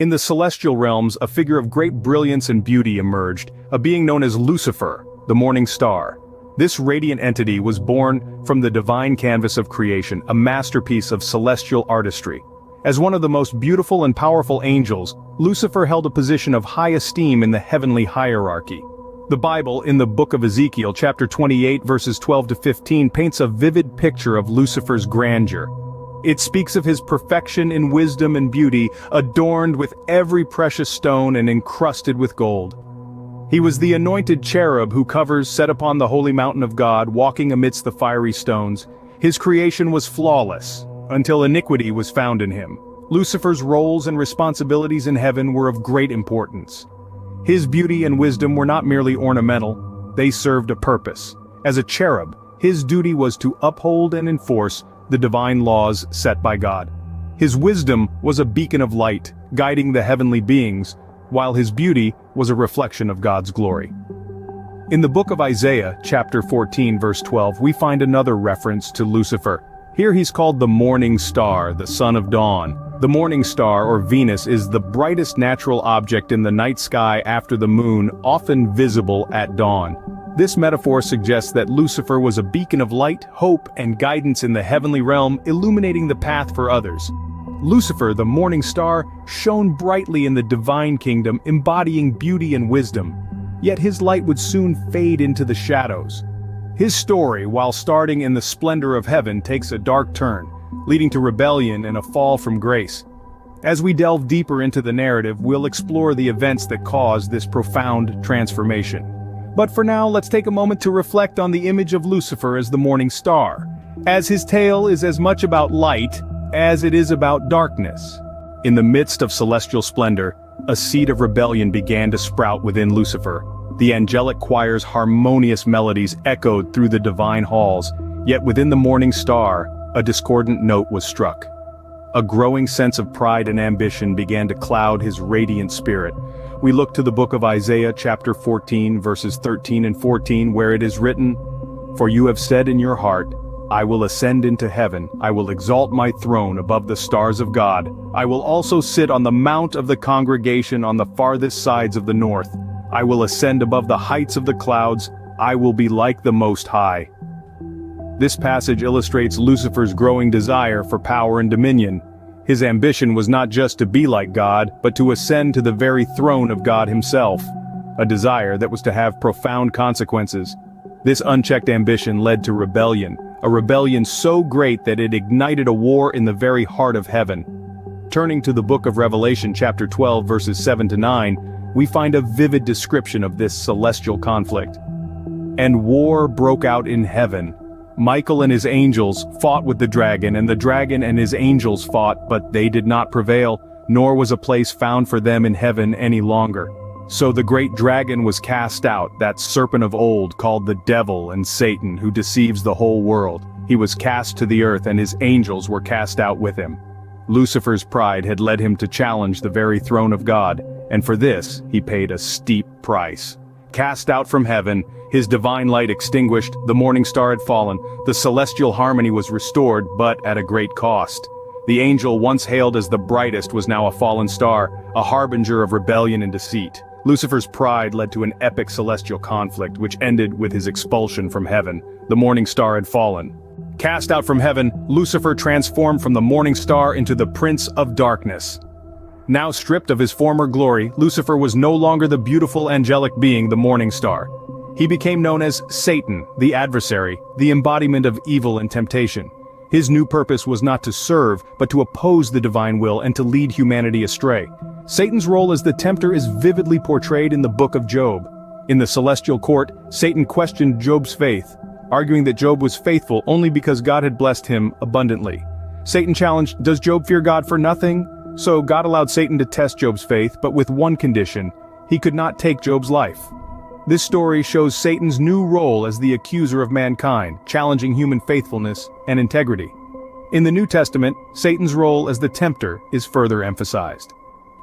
In the celestial realms, a figure of great brilliance and beauty emerged, a being known as Lucifer, the morning star. This radiant entity was born from the divine canvas of creation, a masterpiece of celestial artistry. As one of the most beautiful and powerful angels, Lucifer held a position of high esteem in the heavenly hierarchy. The Bible, in the book of Ezekiel, chapter 28, verses 12 to 15, paints a vivid picture of Lucifer's grandeur. It speaks of his perfection in wisdom and beauty, adorned with every precious stone and encrusted with gold. He was the anointed cherub who covers set upon the holy mountain of God, walking amidst the fiery stones. His creation was flawless, until iniquity was found in him. Lucifer's roles and responsibilities in heaven were of great importance. His beauty and wisdom were not merely ornamental, they served a purpose. As a cherub, his duty was to uphold and enforce the divine laws set by God. His wisdom was a beacon of light, guiding the heavenly beings, while his beauty was a reflection of God's glory. In the book of Isaiah, chapter 14, verse 12, we find another reference to Lucifer. Here he's called the morning star, the son of dawn. The morning star, or Venus, is the brightest natural object in the night sky after the moon, often visible at dawn. This metaphor suggests that Lucifer was a beacon of light, hope, and guidance in the heavenly realm, illuminating the path for others. Lucifer, the morning star, shone brightly in the divine kingdom, embodying beauty and wisdom. Yet his light would soon fade into the shadows. His story, while starting in the splendor of heaven, takes a dark turn, leading to rebellion and a fall from grace. As we delve deeper into the narrative, we'll explore the events that caused this profound transformation. But for now, let's take a moment to reflect on the image of Lucifer as the morning star, as his tale is as much about light as it is about darkness. In the midst of celestial splendor, a seed of rebellion began to sprout within Lucifer. The angelic choir's harmonious melodies echoed through the divine halls, yet within the morning star, a discordant note was struck. A growing sense of pride and ambition began to cloud his radiant spirit. We look to the book of Isaiah chapter 14 verses 13 and 14 where it is written, "For you have said in your heart, I will ascend into heaven, I will exalt my throne above the stars of God, I will also sit on the mount of the congregation on the farthest sides of the north, I will ascend above the heights of the clouds, I will be like the Most High." This passage illustrates Lucifer's growing desire for power and dominion. His ambition was not just to be like God, but to ascend to the very throne of God himself, a desire that was to have profound consequences. This unchecked ambition led to rebellion, a rebellion so great that it ignited a war in the very heart of heaven. Turning to the book of Revelation chapter 12 verses 7 to 9, we find a vivid description of this celestial conflict. "And war broke out in heaven. Michael and his angels fought with the dragon and his angels fought, but they did not prevail, nor was a place found for them in heaven any longer. So the great dragon was cast out, that serpent of old called the devil and Satan, who deceives the whole world. He was cast to the earth and his angels were cast out with him." Lucifer's pride had led him to challenge the very throne of God, and for this he paid a steep price. Cast out from heaven, his divine light extinguished, the morning star had fallen, the celestial harmony was restored, but at a great cost. The angel once hailed as the brightest was now a fallen star, a harbinger of rebellion and deceit. Lucifer's pride led to an epic celestial conflict which ended with his expulsion from heaven. The morning star had fallen. Cast out from heaven, Lucifer transformed from the morning star into the prince of darkness. Now stripped of his former glory, Lucifer was no longer the beautiful angelic being, the morning star. He became known as Satan, the adversary, the embodiment of evil and temptation. His new purpose was not to serve, but to oppose the divine will and to lead humanity astray. Satan's role as the tempter is vividly portrayed in the book of Job. In the celestial court, Satan questioned Job's faith, arguing that Job was faithful only because God had blessed him abundantly. Satan challenged, "Does Job fear God for nothing?" So God allowed Satan to test Job's faith, but with one condition: he could not take Job's life. This story shows Satan's new role as the accuser of mankind, challenging human faithfulness and integrity. In the New Testament, Satan's role as the tempter is further emphasized.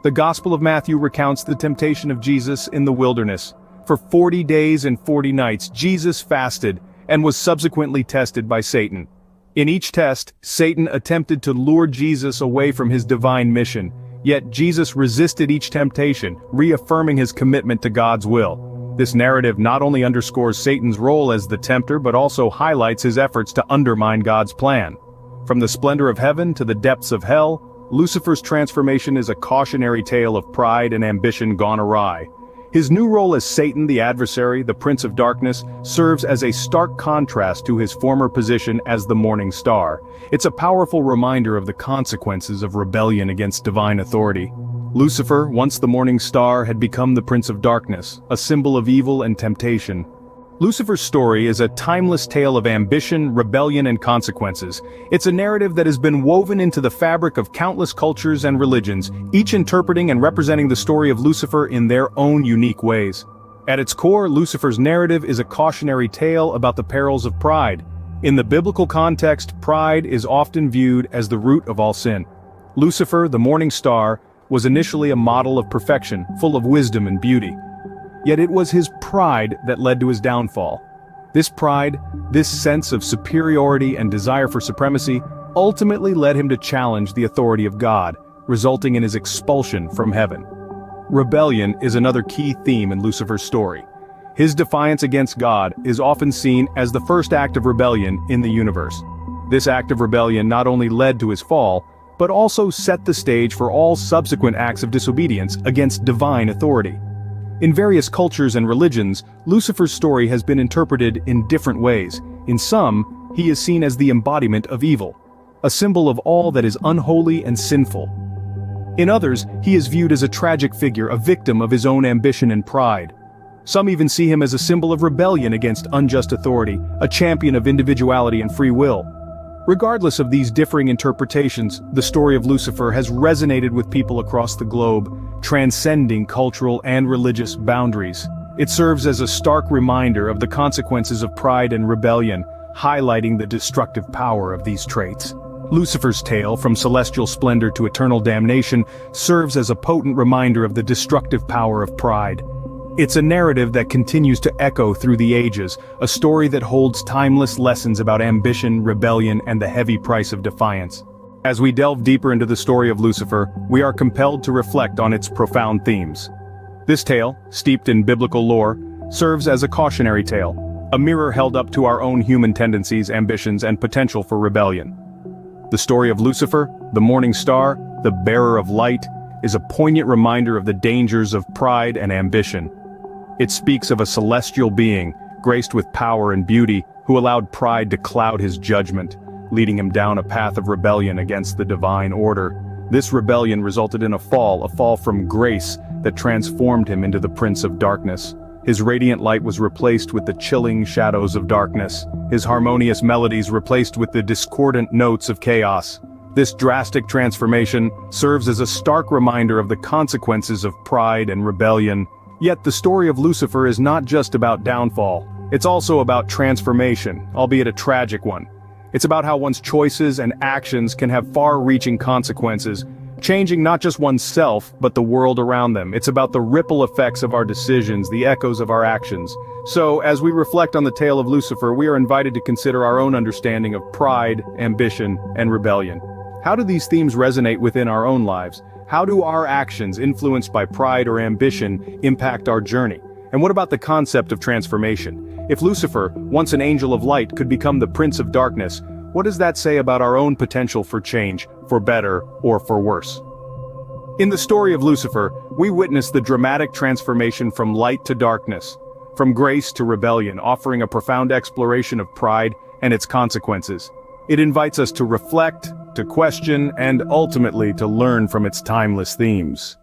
The Gospel of Matthew recounts the temptation of Jesus in the wilderness. For 40 days and 40 nights, Jesus fasted and was subsequently tested by Satan. In each test, Satan attempted to lure Jesus away from his divine mission, Yet Jesus resisted each temptation, reaffirming his commitment to God's will. This narrative not only underscores Satan's role as the tempter but also highlights his efforts to undermine God's plan. From the splendor of heaven to the depths of hell, Lucifer's transformation is a cautionary tale of pride and ambition gone awry. His new role as Satan, the adversary, the prince of darkness, serves as a stark contrast to his former position as the morning star. It's a powerful reminder of the consequences of rebellion against divine authority. Lucifer, once the morning star, had become the prince of darkness, a symbol of evil and temptation. Lucifer's story is a timeless tale of ambition, rebellion, and consequences. It's a narrative that has been woven into the fabric of countless cultures and religions, each interpreting and representing the story of Lucifer in their own unique ways. At its core, Lucifer's narrative is a cautionary tale about the perils of pride. In the biblical context, pride is often viewed as the root of all sin. Lucifer, the morning star, was initially a model of perfection, full of wisdom and beauty. Yet it was his pride that led to his downfall. This pride, this sense of superiority and desire for supremacy, ultimately led him to challenge the authority of God, resulting in his expulsion from heaven. Rebellion is another key theme in Lucifer's story. His defiance against God is often seen as the first act of rebellion in the universe. This act of rebellion not only led to his fall, but also set the stage for all subsequent acts of disobedience against divine authority. In various cultures and religions, Lucifer's story has been interpreted in different ways. In some, he is seen as the embodiment of evil, a symbol of all that is unholy and sinful. In others, he is viewed as a tragic figure, a victim of his own ambition and pride. Some even see him as a symbol of rebellion against unjust authority, a champion of individuality and free will. Regardless of these differing interpretations, the story of Lucifer has resonated with people across the globe, transcending cultural and religious boundaries. It serves as a stark reminder of the consequences of pride and rebellion, highlighting the destructive power of these traits. Lucifer's tale, from celestial splendor to eternal damnation, serves as a potent reminder of the destructive power of pride. It's a narrative that continues to echo through the ages, a story that holds timeless lessons about ambition, rebellion, and the heavy price of defiance. As we delve deeper into the story of Lucifer, we are compelled to reflect on its profound themes. This tale, steeped in biblical lore, serves as a cautionary tale, a mirror held up to our own human tendencies, ambitions, and potential for rebellion. The story of Lucifer, the morning star, the bearer of light, is a poignant reminder of the dangers of pride and ambition. It speaks of a celestial being, graced with power and beauty, who allowed pride to cloud his judgment, leading him down a path of rebellion against the divine order. This rebellion resulted in a fall from grace that transformed him into the prince of darkness. His radiant light was replaced with the chilling shadows of darkness, his harmonious melodies replaced with the discordant notes of chaos. This drastic transformation serves as a stark reminder of the consequences of pride and rebellion. Yet the story of Lucifer is not just about downfall. It's also about transformation, albeit a tragic one. It's about how one's choices and actions can have far-reaching consequences, changing not just oneself, but the world around them. It's about the ripple effects of our decisions, the echoes of our actions. So, as we reflect on the tale of Lucifer, we are invited to consider our own understanding of pride, ambition, and rebellion. How do these themes resonate within our own lives? How do our actions, influenced by pride or ambition, impact our journey? And what about the concept of transformation? If Lucifer, once an angel of light, could become the prince of darkness, what does that say about our own potential for change, for better or for worse? In the story of Lucifer, we witness the dramatic transformation from light to darkness, from grace to rebellion, offering a profound exploration of pride and its consequences. It invites us to reflect, to question, and ultimately to learn from its timeless themes.